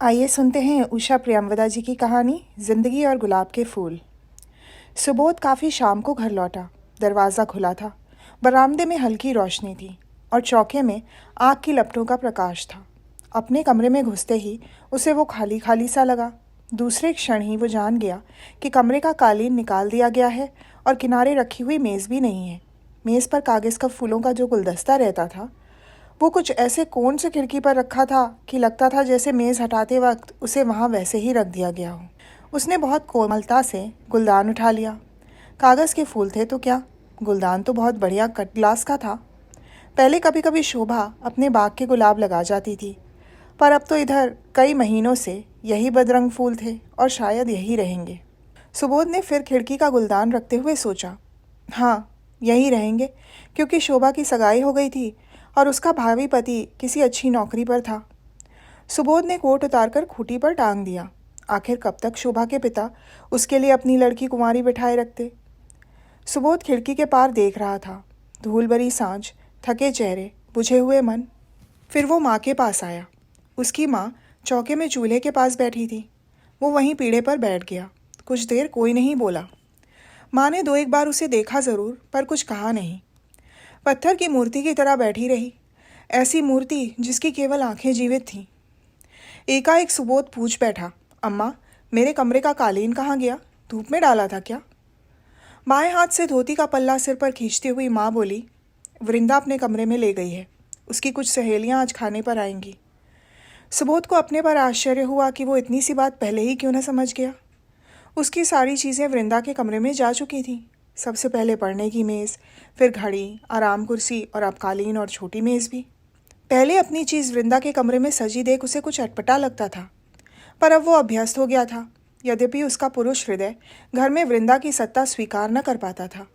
आइए सुनते हैं उषा प्रियंवदा जी की कहानी जिंदगी और गुलाब के फूल। सुबोध काफ़ी शाम को घर लौटा। दरवाज़ा खुला था। बरामदे में हल्की रोशनी थी और चौके में आग की लपटों का प्रकाश था। अपने कमरे में घुसते ही उसे वो खाली खाली सा लगा। दूसरे क्षण ही वो जान गया कि कमरे का कालीन निकाल दिया गया है और किनारे रखी हुई मेज़ भी नहीं है। मेज़ पर कागज़ का फूलों का जो गुलदस्ता रहता था वो कुछ ऐसे कोण से खिड़की पर रखा था कि लगता था जैसे मेज़ हटाते वक्त उसे वहाँ वैसे ही रख दिया गया हो। उसने बहुत कोमलता से गुलदान उठा लिया। कागज़ के फूल थे तो क्या, गुलदान तो बहुत बढ़िया कट ग्लास का था। पहले कभी कभी शोभा अपने बाग के गुलाब लगा जाती थी, पर अब तो इधर कई महीनों से यही बदरंग फूल थे और शायद यही रहेंगे। सुबोध ने फिर खिड़की का गुलदान रखते हुए सोचा, हाँ यही रहेंगे, क्योंकि शोभा की सगाई हो गई थी और उसका भावी पति किसी अच्छी नौकरी पर था। सुबोध ने कोट उतारकर खूंटी पर टांग दिया। आखिर कब तक शोभा के पिता उसके लिए अपनी लड़की कुंवारी बिठाए रखते। सुबोध खिड़की के पार देख रहा था। धूल भरी सांझ, थके चेहरे, बुझे हुए मन। फिर वो माँ के पास आया। उसकी माँ चौके में चूल्हे के पास बैठी थी। वो वहीं पीढ़े पर बैठ गया। कुछ देर कोई नहीं बोला। माँ ने दो एक बार उसे देखा ज़रूर, पर कुछ कहा नहीं। पत्थर की मूर्ति की तरह बैठी रही, ऐसी मूर्ति जिसकी केवल आंखें जीवित थीं। एकाएक सुबोध पूछ बैठा, अम्मा, मेरे कमरे का कालीन कहाँ गया? धूप में डाला था क्या? बाएं हाथ से धोती का पल्ला सिर पर खींचती हुई माँ बोली, वृंदा अपने कमरे में ले गई है। उसकी कुछ सहेलियाँ आज खाने पर आएंगी। सुबोध को अपने पर आश्चर्य हुआ कि वो इतनी सी बात पहले ही क्यों न समझ गया। उसकी सारी चीज़ें वृंदा के कमरे में जा चुकी थीं। सबसे पहले पढ़ने की मेज़, फिर घड़ी, आराम कुर्सी और अब कालीन और छोटी मेज़ भी। पहले अपनी चीज़ वृंदा के कमरे में सजी देख उसे कुछ अटपटा लगता था, पर अब वो अभ्यस्त हो गया था। यद्यपि उसका पुरुष हृदय घर में वृंदा की सत्ता स्वीकार न कर पाता था।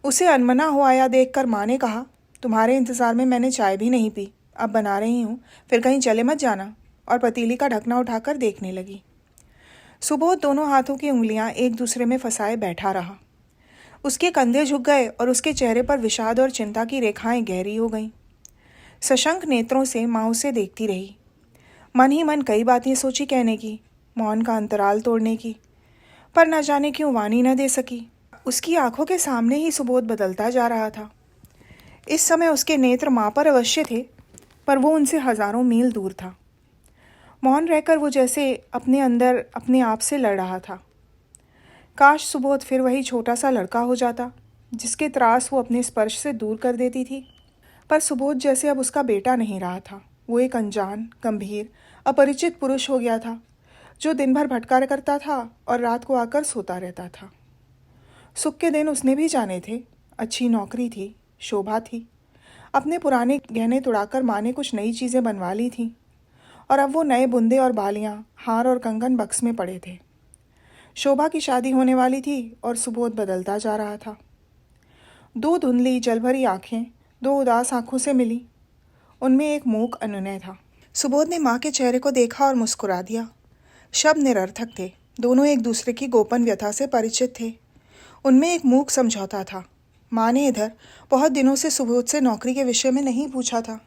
उसे अनमना हो आया देखकर माँ ने कहा, तुम्हारे इंतज़ार में मैंने चाय भी नहीं पी, अब बना रही हूँ, फिर कहीं चले मत जाना। और पतीली का ढकना उठाकर देखने लगी। सुबोध दोनों हाथों की उंगलियां एक दूसरे में फंसाए बैठा रहा। उसके कंधे झुक गए और उसके चेहरे पर विषाद और चिंता की रेखाएं गहरी हो गईं। सशंक नेत्रों से माँ उसे देखती रही। मन ही मन कई बातें सोची कहने की, मौन का अंतराल तोड़ने की, पर न जाने क्यों वाणी न दे सकी। उसकी आंखों के सामने ही सुबोध बदलता जा रहा था। इस समय उसके नेत्र माँ पर अवश्य थे, पर वो उनसे हजारों मील दूर था। मौन रहकर वो जैसे अपने अंदर अपने आप से लड़ रहा था। काश सुबोध फिर वही छोटा सा लड़का हो जाता जिसके त्रास वो अपने स्पर्श से दूर कर देती थी। पर सुबोध जैसे अब उसका बेटा नहीं रहा था। वो एक अनजान, गंभीर, अपरिचित पुरुष हो गया था जो दिन भर भटका करता था और रात को आकर सोता रहता था। सुख के दिन उसने भी जाने थे। अच्छी नौकरी थी, शोभा थी। अपने पुराने गहने तुड़ाकर माँ ने कुछ नई चीज़ें बनवा ली थीं और अब वो नए बुंदे और बालियाँ, हार और कंगन बक्स में पड़े थे। शोभा की शादी होने वाली थी और सुबोध बदलता जा रहा था। दो धुंधली जलभरी आंखें दो उदास आंखों से मिली। उनमें एक मूक अनुनय था। सुबोध ने माँ के चेहरे को देखा और मुस्कुरा दिया। शब्द निरर्थक थे। दोनों एक दूसरे की गोपन व्यथा से परिचित थे। उनमें एक मूक समझौता था। माँ ने इधर बहुत दिनों से सुबोध से नौकरी के विषय में नहीं पूछा था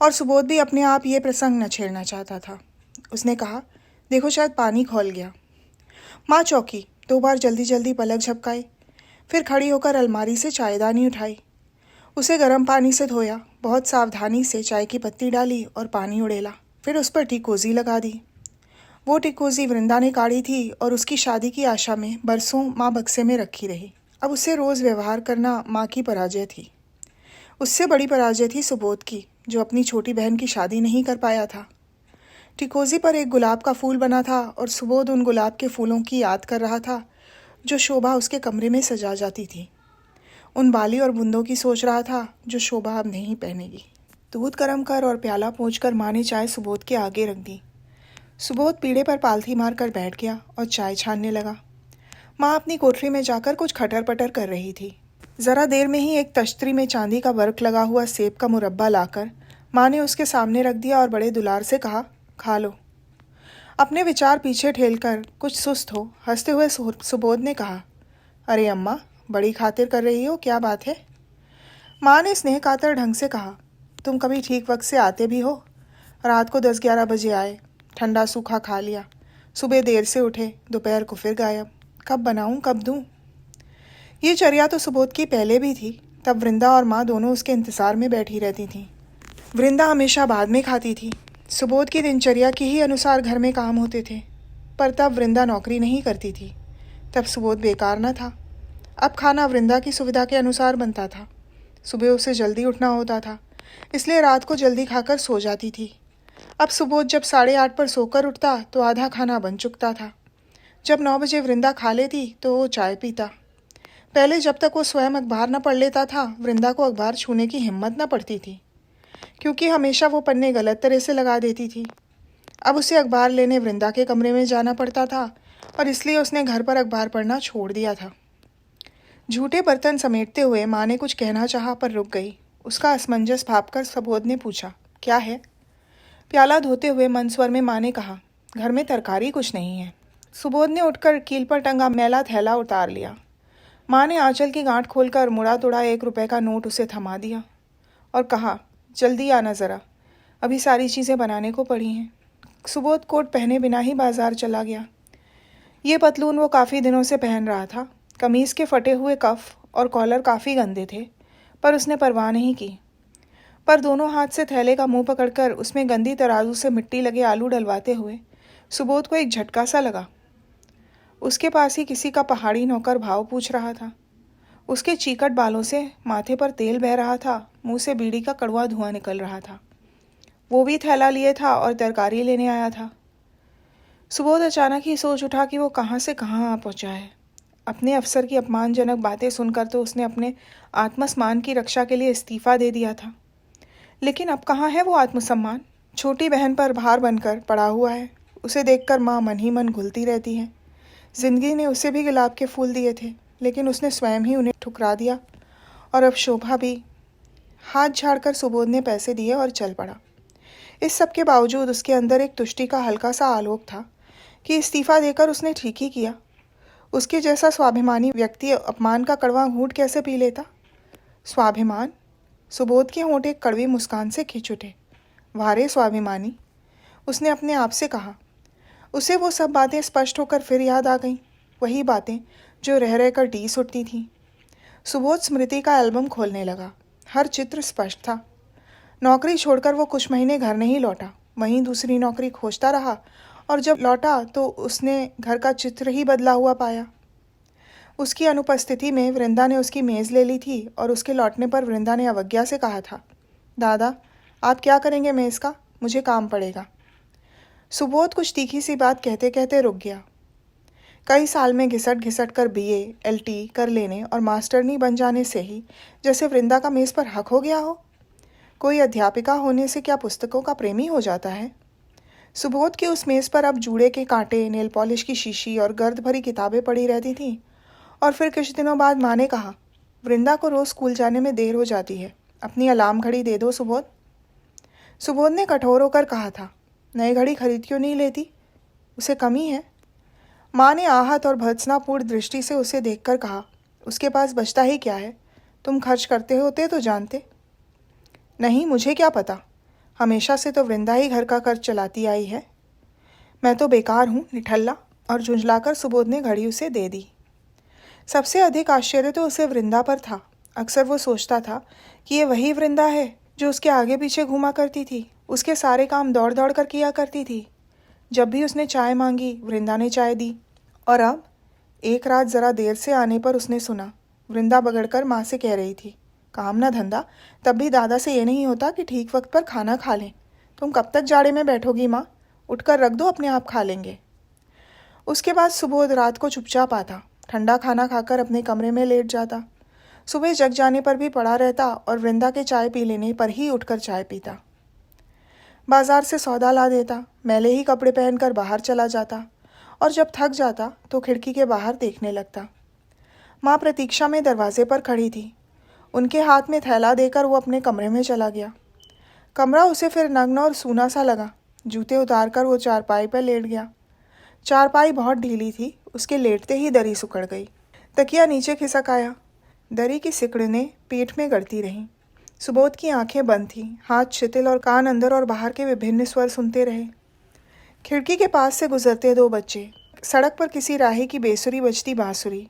और सुबोध भी अपने आप ये प्रसंग न छेड़ना चाहता था। उसने कहा, देखो शायद पानी खौल गया। माँ चौंकी, दो बार जल्दी जल्दी पलक झपकाई, फिर खड़ी होकर अलमारी से चायदानी उठाई। उसे गर्म पानी से धोया, बहुत सावधानी से चाय की पत्ती डाली और पानी उड़ेला, फिर उस पर टिकोजी लगा दी। वो टिकोजी वृंदा ने काढ़ी थी और उसकी शादी की आशा में बरसों माँ बक्से में रखी रही। अब उससे रोज़ व्यवहार करना माँ की पराजय थी। उससे बड़ी पराजय थी सुबोध की, जो अपनी छोटी बहन की शादी नहीं कर पाया था। टिकोजी पर एक गुलाब का फूल बना था और सुबोध उन गुलाब के फूलों की याद कर रहा था जो शोभा उसके कमरे में सजा जाती थी। उन बाली और बूंदों की सोच रहा था जो शोभा अब नहीं पहनेगी। दूध गर्म कर और प्याला पोंछकर माँ ने चाय सुबोध के आगे रख दी। सुबोध पीढ़े पर पालथी मारकर बैठ गया और चाय छानने लगा। माँ अपनी कोठरी में जाकर कुछ खटर पटर कर रही थी। ज़रा देर में ही एक तश्तरी में चांदी का वर्क लगा हुआ सेब का मुरब्बा लाकर माँ ने उसके सामने रख दिया और बड़े दुलार से कहा, खा लो। अपने विचार पीछे ठेलकर कुछ सुस्त हो हंसते हुए सुबोध ने कहा, अरे अम्मा, बड़ी खातिर कर रही हो, क्या बात है? माँ ने स्नेह कातर ढंग से कहा, तुम कभी ठीक वक्त से आते भी हो। रात को 10-11 बजे आए, ठंडा सूखा खा लिया, सुबह देर से उठे, दोपहर को फिर गायब, कब बनाऊं कब दूं। ये चर्या तो सुबोध की पहले भी थी। तब वृंदा और माँ दोनों उसके इंतज़ार में बैठी रहती थीं। वृंदा हमेशा बाद में खाती थी। सुबोध की दिनचर्या के ही अनुसार घर में काम होते थे। पर तब वृंदा नौकरी नहीं करती थी, तब सुबोध बेकार न था। अब खाना वृंदा की सुविधा के अनुसार बनता था। सुबह उसे जल्दी उठना होता था, इसलिए रात को जल्दी खाकर सो जाती थी। अब सुबोध जब 8:30 पर सोकर उठता तो आधा खाना बन चुकता था। जब 9 बजे वृंदा खा लेती तो वो चाय पीता। पहले जब तक वो स्वयं अखबार न पढ़ लेता था, वृंदा को अखबार छूने की हिम्मत न पड़ती थी, क्योंकि हमेशा वो पन्ने गलत तरह से लगा देती थी। अब उसे अखबार लेने वृंदा के कमरे में जाना पड़ता था और इसलिए उसने घर पर अखबार पढ़ना छोड़ दिया था। झूठे बर्तन समेटते हुए माँ ने कुछ कहना चाहा पर रुक गई। उसका असमंजस भांपकर सुबोध ने पूछा, क्या है? प्याला धोते हुए मन स्वर में माँ ने कहा, घर में तरकारी कुछ नहीं है। सुबोध ने उठकर कील पर टंगा मैला थैला उतार लिया। माँ ने आंचल की गांठ खोलकर मुड़ा तोड़ा 1 रुपए का नोट उसे थमा दिया और कहा, जल्दी आना ज़रा, अभी सारी चीज़ें बनाने को पड़ी हैं। सुबोध कोट पहने बिना ही बाजार चला गया। ये पतलून वो काफ़ी दिनों से पहन रहा था। कमीज़ के फटे हुए कफ और कॉलर काफ़ी गंदे थे, पर उसने परवाह नहीं की। पर दोनों हाथ से थैले का मुंह पकड़कर उसमें गंदी तराजू से मिट्टी लगे आलू डलवाते हुए सुबोध को एक झटका सा लगा। उसके पास ही किसी का पहाड़ी नौकर भाव पूछ रहा था। उसके चीकट बालों से माथे पर तेल बह रहा था, मुंह से बीड़ी का कड़वा धुआं निकल रहा था। वो भी थैला लिए था और तरकारी लेने आया था। सुबोध अचानक ही सोच उठा कि वो कहाँ से कहाँ आ पहुँचा है। अपने अफसर की अपमानजनक बातें सुनकर तो उसने अपने आत्मसम्मान की रक्षा के लिए इस्तीफा दे दिया था, लेकिन अब कहाँ है वो आत्मसम्मान? छोटी बहन पर भार बनकर पड़ा हुआ है। उसे देखकर माँ मन ही मन घुलती रहती है। जिंदगी ने उसे भी गुलाब के फूल दिए थे, लेकिन उसने स्वयं ही उन्हें ठुकरा दिया। और अब शोभा भी। हाथ झाड़कर सुबोध ने पैसे दिए और चल पड़ा। इस सब के बावजूद उसके अंदर एक तुष्टि का हल्का सा आलोक था कि इस्तीफा देकर उसने ठीक ही किया। उसके जैसा स्वाभिमानी व्यक्ति अपमान का कड़वा घूंट कैसे पी लेता? स्वाभिमान? सुबोध के होंठ एक कड़वी मुस्कान से खिंच उठे। वारे स्वाभिमानी, उसने अपने आप से कहा। उसे वो सब बातें स्पष्ट होकर फिर याद आ गईं, वही बातें जो रह रहकर टीस उठती थीं। सुबोध स्मृति का एल्बम खोलने लगा। हर चित्र स्पष्ट था। नौकरी छोड़कर वो कुछ महीने घर नहीं लौटा, वहीं दूसरी नौकरी खोजता रहा और जब लौटा तो उसने घर का चित्र ही बदला हुआ पाया। उसकी अनुपस्थिति में वृंदा ने उसकी मेज़ ले ली थी और उसके लौटने पर वृंदा ने अवज्ञा से कहा था, दादा आप क्या करेंगे मेज़ का? मुझे काम पड़ेगा। सुबोध कुछ तीखी सी बात कहते कहते रुक गया। कई साल में घिसट घिसट कर BA LT कर लेने और मास्टरनी बन जाने से ही जैसे वृंदा का मेज़ पर हक हो गया हो। कोई अध्यापिका होने से क्या पुस्तकों का प्रेमी हो जाता है? सुबोध के उस मेज़ पर अब जूड़े के कांटे, नेल पॉलिश की शीशी और गर्द भरी किताबें पड़ी रहती थीं। और फिर कुछ दिनों बाद माँ ने कहा, वृंदा को रोज़ स्कूल जाने में देर हो जाती है, अपनी अलार्म घड़ी दे दो सुबोध। सुबोध ने कठोर होकर कहा था, नई घड़ी खरीद क्यों नहीं लेती? उसे कमी है। माँ ने आहत और भर्त्सनापूर्ण दृष्टि से उसे देखकर कहा, उसके पास बचता ही क्या है? तुम खर्च करते होते तो जानते। नहीं, मुझे क्या पता, हमेशा से तो वृंदा ही घर का खर्च चलाती आई है। मैं तो बेकार हूँ, निठल्ला। और झुंझलाकर सुबोध ने घड़ी उसे दे दी। सबसे अधिक आश्चर्य तो उसे वृंदा पर था। अक्सर वो सोचता था कि ये वही वृंदा है जो उसके आगे पीछे घूमा करती थी, उसके सारे काम दौड़ दौड़ कर किया करती थी। जब भी उसने चाय मांगी, वृंदा ने चाय दी। और अब एक रात ज़रा देर से आने पर उसने सुना, वृंदा बगड़कर माँ से कह रही थी, काम ना धंधा, तब भी दादा से ये नहीं होता कि ठीक वक्त पर खाना खा लें। तुम कब तक जाड़े में बैठोगी माँ? उठकर रख दो, अपने आप खा लेंगे। उसके बाद सुबोध रात को चुपचाप आता, ठंडा खाना खाकर अपने कमरे में लेट जाता। सुबह जग जाने पर भी पड़ा रहता और वृंदा के चाय पी लेने पर ही उठकर चाय पीता। बाजार से सौदा ला देता, मैले ही कपड़े पहनकर बाहर चला जाता और जब थक जाता तो खिड़की के बाहर देखने लगता। माँ प्रतीक्षा में दरवाजे पर खड़ी थी। उनके हाथ में थैला देकर वो अपने कमरे में चला गया। कमरा उसे फिर नग्न और सूना सा लगा। जूते उतारकर वो चारपाई पर लेट गया। चारपाई बहुत ढीली थी, उसके लेटते ही दरी सुकड़ गई। तकिया नीचे खिसक आया। दरी की सिकड़ने पेट में गड़ती रहीं। सुबोध की आंखें बंद थीं, हाथ शिथिल और कान अंदर और बाहर के विभिन्न स्वर सुनते रहे। खिड़की के पास से गुजरते दो बच्चे, सड़क पर किसी राही की बेसुरी बजती बांसुरी,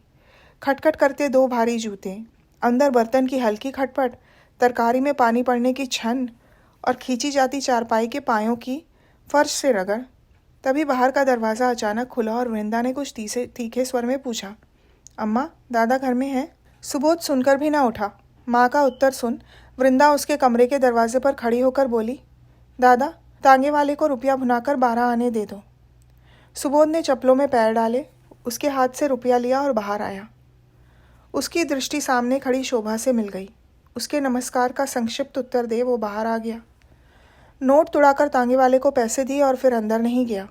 खटखट करते दो भारी जूते, अंदर बर्तन की हल्की खटपट, तरकारी में पानी पड़ने की छन और खींची जाती चारपाई के पायों की फर्श से रगड़। तभी बाहर का दरवाज़ा अचानक खुला और वृंदा ने कुछ तीखे स्वर में पूछा, अम्मा, दादा घर में हैं? सुबोध सुनकर भी ना उठा। माँ का उत्तर सुन वृंदा उसके कमरे के दरवाजे पर खड़ी होकर बोली, दादा, तांगे वाले को रुपया भुनाकर 12 आने दे दो। सुबोध ने चप्पलों में पैर डाले, उसके हाथ से रुपया लिया और बाहर आया। उसकी दृष्टि सामने खड़ी शोभा से मिल गई। उसके नमस्कार का संक्षिप्त उत्तर दे वो बाहर आ गया। नोट तुड़ाकर तांगे वाले को पैसे दिए और फिर अंदर नहीं गया।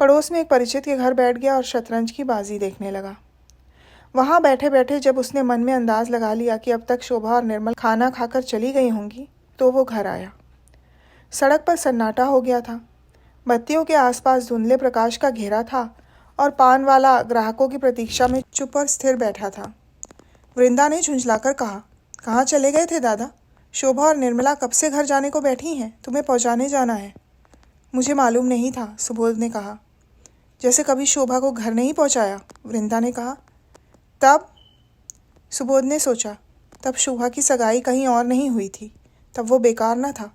पड़ोस में एक परिचित के घर बैठ गया और शतरंज की बाजी देखने लगा। वहाँ बैठे बैठे जब उसने मन में अंदाज लगा लिया कि अब तक शोभा और निर्मल खाना खाकर चली गई होंगी, तो वो घर आया। सड़क पर सन्नाटा हो गया था। बत्तियों के आसपास धुंधले प्रकाश का घेरा था और पान वाला ग्राहकों की प्रतीक्षा में चुप और स्थिर बैठा था। वृंदा ने झुंझलाकर कहा, कहाँ चले गए थे दादा? शोभा और निर्मला कब से घर जाने को बैठी हैं? तुम्हें पहुँचाने जाना है। मुझे मालूम नहीं था, सुबोध ने कहा। जैसे कभी शोभा को घर नहीं पहुँचाया? वृंदा ने कहा। तब? सुबोध ने सोचा, तब शोभा की सगाई कहीं और नहीं हुई थी। तब वो बेकार न था।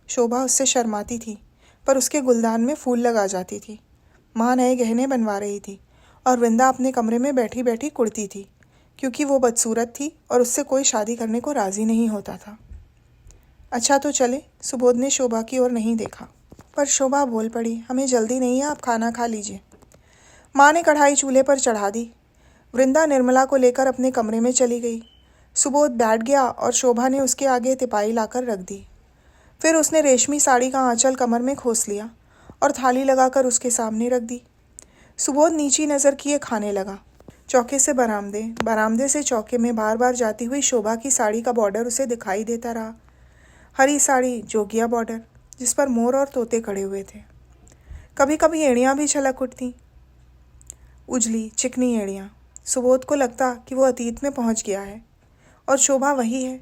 शोभा उससे शर्माती थी, पर उसके गुलदान में फूल लगा जाती थी। माँ नए गहने बनवा रही थी और वृंदा अपने कमरे में बैठी बैठी कुड़ती थी, क्योंकि वो बदसूरत थी और उससे कोई शादी करने को राज़ी नहीं होता था। अच्छा तो चले, सुबोध ने शोभा की ओर नहीं देखा। पर शोभा बोल पड़ी, हमें जल्दी नहीं है, आप खाना खा लीजिए। माँ ने कढ़ाई चूल्हे पर चढ़ा दी। वृंदा निर्मला को लेकर अपने कमरे में चली गई। सुबोध बैठ गया और शोभा ने उसके आगे तिपाई लाकर रख दी। फिर उसने रेशमी साड़ी का आंचल कमर में खोस लिया और थाली लगाकर उसके सामने रख दी। सुबोध नीची नज़र किए खाने लगा। चौके से बरामदे, बरामदे से चौके में बार बार जाती हुई शोभा की साड़ी का बॉर्डर उसे दिखाई देता रहा। हरी साड़ी, जोगिया बॉर्डर, जिस पर मोर और तोते खड़े हुए थे। कभी कभी एड़ियाँ भी छलक उठती, उजली चिकनी एड़ियाँ। सुबोध को लगता कि वो अतीत में पहुंच गया है और शोभा वही है,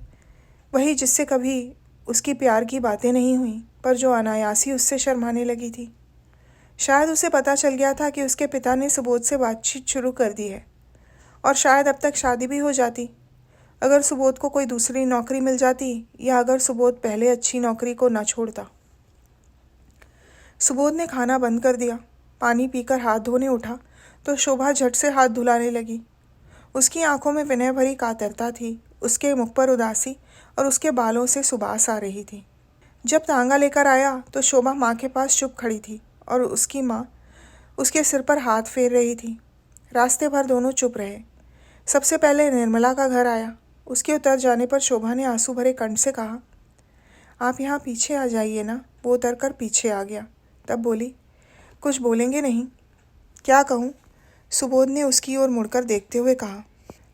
वही जिससे कभी उसकी प्यार की बातें नहीं हुई, पर जो अनायासी उससे शर्माने लगी थी। शायद उसे पता चल गया था कि उसके पिता ने सुबोध से बातचीत शुरू कर दी है और शायद अब तक शादी भी हो जाती, अगर सुबोध को कोई दूसरी नौकरी मिल जाती या अगर सुबोध पहले अच्छी नौकरी को न छोड़ता। सुबोध ने खाना बंद कर दिया। पानी पीकर हाथ धोने उठा तो शोभा झट से हाथ धुलाने लगी। उसकी आंखों में विनय भरी कातरता थी, उसके मुख पर उदासी और उसके बालों से सुबास आ रही थी। जब तांगा लेकर आया तो शोभा माँ के पास चुप खड़ी थी और उसकी माँ उसके सिर पर हाथ फेर रही थी। रास्ते भर दोनों चुप रहे। सबसे पहले निर्मला का घर आया। उसके उतर जाने पर शोभा ने आंसू भरे कंठ से कहा, आप यहाँ पीछे आ जाइए ना। वो उतर कर पीछे आ गया। तब बोली, कुछ बोलेंगे नहीं? क्या कहूँ? सुबोध ने उसकी ओर मुड़कर देखते हुए कहा।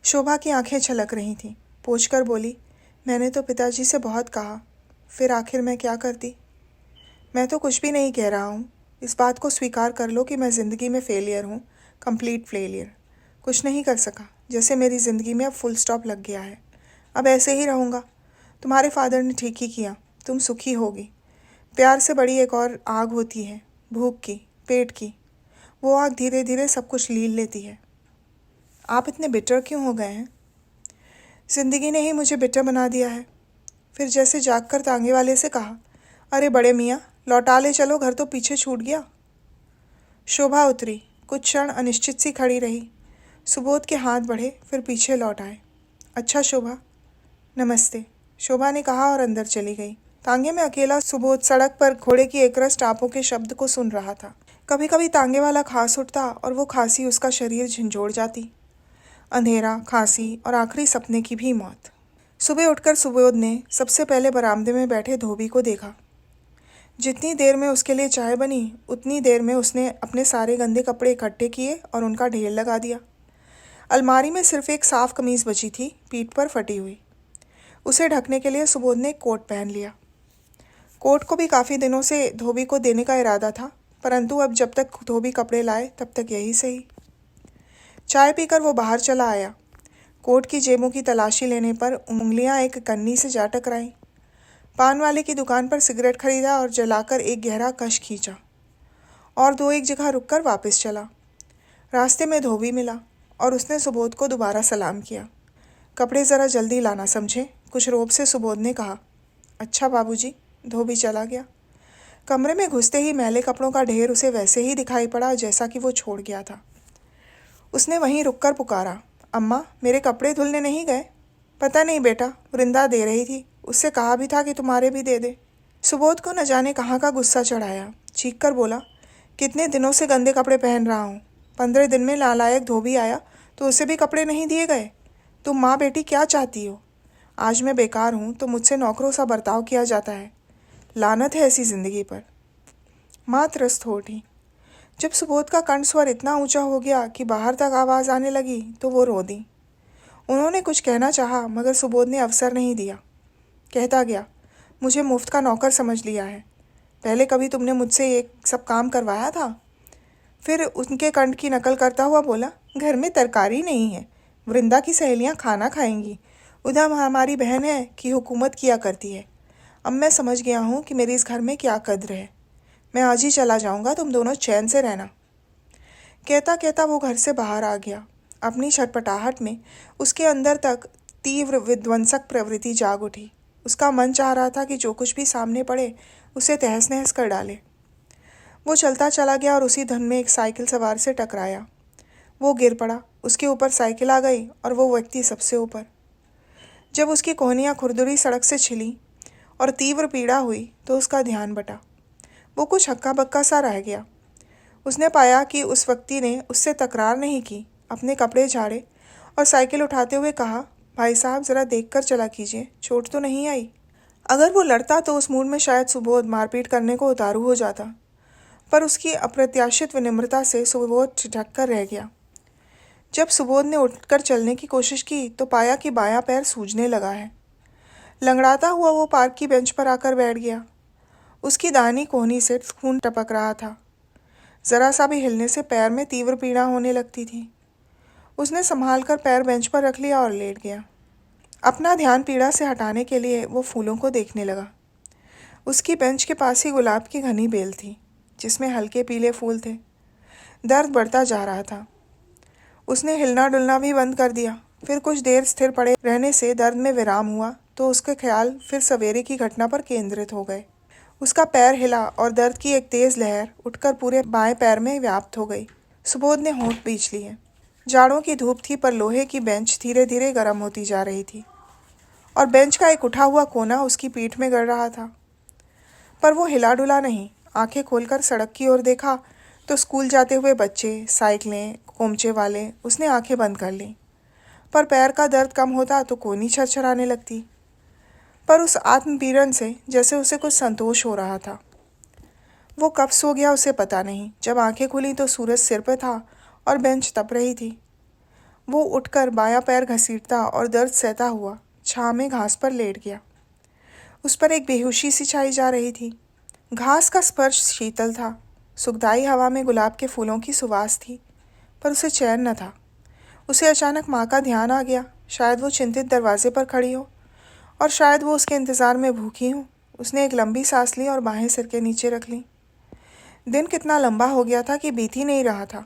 शोभा की आंखें छलक रही थीं। पोंछकर बोली, मैंने तो पिताजी से बहुत कहा, फिर आखिर मैं क्या करती? मैं तो कुछ भी नहीं कह रहा हूँ। इस बात को स्वीकार कर लो कि मैं ज़िंदगी में फेलियर हूँ, कंप्लीट फेलियर। कुछ नहीं कर सका, जैसे मेरी ज़िंदगी में अब फुल स्टॉप लग गया है। अब ऐसे ही रहूँगा। तुम्हारे फादर ने ठीक ही किया, तुम सुखी होगी। प्यार से बड़ी एक और आग होती है, भूख की, पेट की। वो आग धीरे धीरे सब कुछ लील लेती है। आप इतने बिटर क्यों हो गए हैं? ज़िंदगी ने ही मुझे बिटर बना दिया है। फिर जैसे जागकर तांगे वाले से कहा, अरे बड़े मियाँ, लौटा ले चलो, घर तो पीछे छूट गया। शोभा उतरी। कुछ क्षण अनिश्चित सी खड़ी रही। सुबोध के हाथ बढ़े, फिर पीछे लौट आए। अच्छा शोभा, नमस्ते, शोभा ने कहा और अंदर चली गई। तांगे में अकेला सुबोध सड़क पर घोड़े की एकरस टापों के शब्द को सुन रहा था। कभी कभी तांगे वाला खांस उठता और वो खांसी उसका शरीर झंझोड़ जाती। अंधेरा, खांसी और आखिरी सपने की भी मौत। सुबह उठकर सुबोध ने सबसे पहले बरामदे में बैठे धोबी को देखा। जितनी देर में उसके लिए चाय बनी, उतनी देर में उसने अपने सारे गंदे कपड़े इकट्ठे किए और उनका ढेर लगा दिया। अलमारी में सिर्फ एक साफ कमीज बची थी, पीठ पर फटी हुई। उसे ढकने के लिए सुबोध ने कोट पहन लिया। कोट को भी काफ़ी दिनों से धोबी को देने का इरादा था, परंतु अब जब तक धोबी कपड़े लाए तब तक यही सही। चाय पीकर वो बाहर चला आया। कोट की जेबों की तलाशी लेने पर उंगलियां एक कन्नी से जा टकराईं। पान वाले की दुकान पर सिगरेट खरीदा और जलाकर एक गहरा कश खींचा और दो एक जगह रुककर वापस चला। रास्ते में धोबी मिला और उसने सुबोध को दोबारा सलाम किया। कपड़े ज़रा जल्दी लाना समझे, कुछ रौब से सुबोध ने कहा। अच्छा बाबूजी। धोबी चला गया। कमरे में घुसते ही मैले कपड़ों का ढेर उसे वैसे ही दिखाई पड़ा जैसा कि वो छोड़ गया था। उसने वहीं रुककर पुकारा, अम्मा मेरे कपड़े धुलने नहीं गए? पता नहीं बेटा, वृंदा दे रही थी, उससे कहा भी था कि तुम्हारे भी दे दे। सुबोध को न जाने कहाँ का गुस्सा चढ़ाया, चीख कर बोला, कितने दिनों से गंदे कपड़े पहन रहा हूँ, 15 दिन में नालायक धोबी आया तो उसे भी कपड़े नहीं दिए गए? तुम माँ बेटी क्या चाहती हो? आज मैं बेकार हूँ तो मुझसे नौकरों सा बर्ताव किया जाता है। लानत है ऐसी ज़िंदगी पर। माँ त्रस्त हो उठी। जब सुबोध का कंठ स्वर इतना ऊंचा हो गया कि बाहर तक आवाज़ आने लगी तो वो रो दी। उन्होंने कुछ कहना चाहा मगर सुबोध ने अवसर नहीं दिया। कहता गया, मुझे मुफ्त का नौकर समझ लिया है। पहले कभी तुमने मुझसे ये सब काम करवाया था? फिर उनके कंठ की नकल करता हुआ बोला, घर में तरकारी नहीं है, वृंदा की सहेलियां खाना खाएंगी, उधर हमारी बहन है कि हुकूमत किया करती है। अब मैं समझ गया हूँ कि मेरी इस घर में क्या कद्र है। मैं आज ही चला जाऊँगा, तुम दोनों चैन से रहना। कहता कहता वो घर से बाहर आ गया। अपनी छटपटाहट में उसके अंदर तक तीव्र विध्वंसक प्रवृत्ति जाग उठी। उसका मन चाह रहा था कि जो कुछ भी सामने पड़े उसे तहस नहस कर डाले। वो चलता चला गया और उसी धुन में एक साइकिल सवार से टकराया। वो गिर पड़ा, उसके ऊपर साइकिल आ गई और वो व्यक्ति सबसे ऊपर। जब उसकी कोहनियाँ खुरदुरी सड़क से छिली और तीव्र पीड़ा हुई तो उसका ध्यान बटा। वो कुछ हक्का बक्का सा रह गया। उसने पाया कि उस व्यक्ति ने उससे तकरार नहीं की, अपने कपड़े झाड़े और साइकिल उठाते हुए कहा, भाई साहब ज़रा देख कर चला कीजिए, चोट तो नहीं आई? अगर वो लड़ता तो उस मूड में शायद सुबोध मारपीट करने को उतारू हो जाता, पर उसकी अप्रत्याशित विनम्रता से सुबोध ठिठक कर रह गया। जब सुबोध ने उठकर चलने की कोशिश की तो पाया कि बायां पैर सूजने लगा है। लंगड़ाता हुआ वो पार्क की बेंच पर आकर बैठ गया। उसकी दाहिनी कोहनी से खून टपक रहा था। ज़रा सा भी हिलने से पैर में तीव्र पीड़ा होने लगती थी। उसने संभाल कर पैर बेंच पर रख लिया और लेट गया। अपना ध्यान पीड़ा से हटाने के लिए वो फूलों को देखने लगा। उसकी बेंच के पास ही गुलाब की घनी बेल थी जिसमें हल्के पीले फूल थे। दर्द बढ़ता जा रहा था। उसने हिलना डुलना भी बंद कर दिया। फिर कुछ देर स्थिर पड़े रहने से दर्द में विराम हुआ तो उसके ख्याल फिर सवेरे की घटना पर केंद्रित हो गए। उसका पैर हिला और दर्द की एक तेज़ लहर उठकर पूरे बाएं पैर में व्याप्त हो गई। सुबोध ने होंठ बींच लिए। जाड़ों की धूप थी पर लोहे की बेंच धीरे धीरे गर्म होती जा रही थी और बेंच का एक उठा हुआ कोना उसकी पीठ में गड़ रहा था। पर वो हिला डुला नहीं। आंखें खोलकर सड़क की ओर देखा तो स्कूल जाते हुए बच्चे, साइकिलें, कोमचे वाले। उसने आंखें बंद कर लीं। पर पैर का दर्द कम होता तो कोहनी छरछराने लगती। पर उस आत्मपीड़न से जैसे उसे कुछ संतोष हो रहा था। वो कब सो गया उसे पता नहीं। जब आंखें खुली तो सूरज सिर पर था और बेंच तप रही थी। वो उठकर बायां पैर घसीटता और दर्द सहता हुआ छाँव में घास पर लेट गया। उस पर एक बेहोशी सी छाई जा रही थी। घास का स्पर्श शीतल था। सुखदाई हवा में गुलाब के फूलों की सुवास थी, पर उसे चैन न था। उसे अचानक माँ का ध्यान आ गया। शायद वो चिंतित दरवाजे पर खड़ी हो और शायद वो उसके इंतज़ार में भूखी हो। उसने एक लंबी सांस ली और बाहें सिर के नीचे रख लीं। दिन कितना लंबा हो गया था कि बीत ही नहीं रहा था।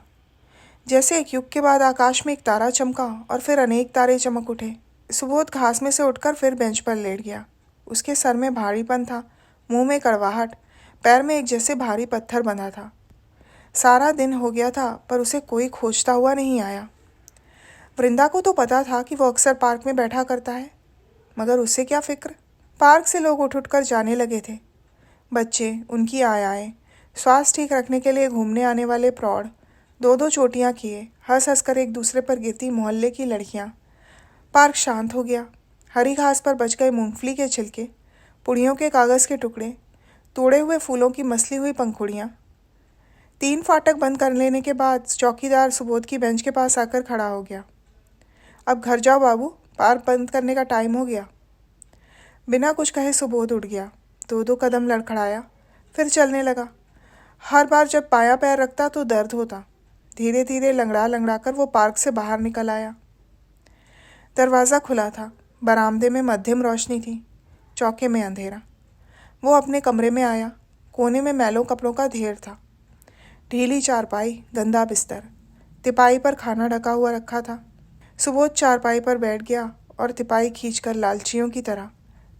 जैसे एक युग के बाद आकाश में एक तारा चमका और फिर अनेक तारे चमक उठे। सुबोध घास में से उठकर फिर बेंच पर लेट गया। उसके सर में भारीपन था, मुंह में कड़वाहट, पैर में एक जैसे भारी पत्थर बंधा था। सारा दिन हो गया था पर उसे कोई खोजता हुआ नहीं आया। वृंदा को तो पता था कि वो अक्सर पार्क में बैठा करता है, मगर उससे क्या फिक्र। पार्क से लोग उठ कर जाने लगे थे। बच्चे, उनकी आयाएँ, स्वास्थ्य ठीक रखने के लिए घूमने आने वाले प्रौढ़, दो दो चोटियाँ किए हंस हंस कर एक दूसरे पर गिरती मोहल्ले की लड़कियाँ। पार्क शांत हो गया। हरी घास पर बच गए मूंगफली के छिलके, पुड़ियों के कागज़ के टुकड़े, तोड़े हुए फूलों की मसली हुई पंखुड़ियाँ। 3 फाटक बंद कर लेने के बाद चौकीदार सुबोध की बेंच के पास आकर खड़ा हो गया। अब घर जाओ बाबू, पार्क बंद करने का टाइम हो गया। बिना कुछ कहे सुबोध उठ गया। 2-2 कदम लड़खड़ाया, फिर चलने लगा। हर बार जब बायां पैर रखता तो दर्द होता। धीरे धीरे लंगड़ा लंगड़ा कर वो पार्क से बाहर निकल आया। दरवाज़ा खुला था। बरामदे में मध्यम रोशनी थी, चौके में अंधेरा। वो अपने कमरे में आया। कोने में मैलों कपड़ों का ढेर था। ढीली चारपाई, गंदा बिस्तर, तिपाई पर खाना ढका हुआ रखा था। सुबोध चारपाई पर बैठ गया और तिपाई खींचकर लालचियों की तरह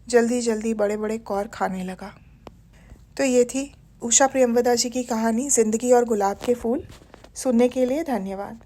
जल्दी जल्दी बड़े बड़े कौर खाने लगा। तो ये थी उषा प्रियमवदा जी की कहानी ज़िंदगी और गुलाब के फूल। सुनने के लिए धन्यवाद।